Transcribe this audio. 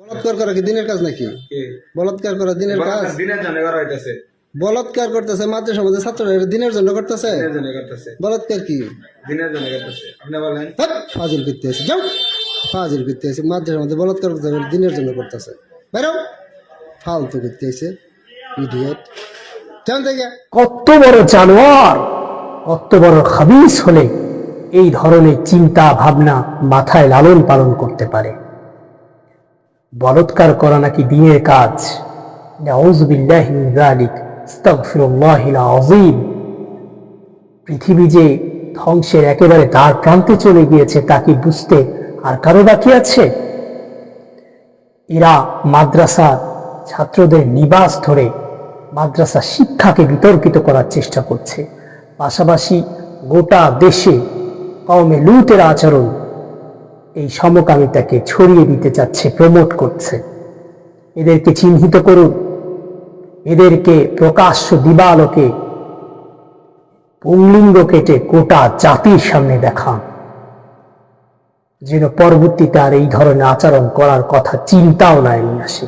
বলাৎকার করা কি দিনের কাজ নাকি? বলাৎকার করা দিনের কাজ? দিনের জন্য করা হইতেছে। বলাৎকার করতেছে মাদ্রাসা মধ্যে ছাত্ররা, এটা দিনের জন্য করতেছে? দিনের জন্য করতেছে। বলাৎকার কি? দিনের জন্য করতেছে। আপনি বলেন। ফাজিল করতে আছে, যাও ফাজিল করতে আছে, মাদ্রাসার মধ্যে বলাৎকার করতে হবে, দিনের জন্য করতেছে। বাইরেও ফালতু করতে আছে, ইডিয়েট। কেমন থেকে কত বড় জানোয়ার, কত বড় খাবিস হলে এই ধরনের চিন্তা ভাবনা মাথায় লালন পালন করতে পারে। বলাৎকার করা নাকি দিনের কাজ। নাউযু বিল্লাহি মিন যালিক, আস্তাগফিরুল্লাহিল আযীম। পৃথিবী যে ধ্বংসের একেবারে দ্বার প্রান্তে চলে গিয়েছে তা কি বুঝতে আর কারো বাকি আছে? এরা মাদ্রাসা ছাত্রদের নিবাস ধরে মাদ্রাসা শিক্ষাকে বিতর্কিত করার চেষ্টা করছে, পাশাপাশি গোটা দেশে কওমে লূতের আচরণ, এই সমকামিতাকে ছড়িয়ে দিতে চাচ্ছে, প্রমোট করছে। এদেরকে চিহ্নিত করুন, এদেরকে প্রকাশ্য দিবালোকে পুংলিঙ্গ কেটে গোটা জাতির সামনে দেখান, যেন পরবর্তীতে আর এই ধরনের আচরণ করার কথা চিন্তাও না নিয়ে আসে।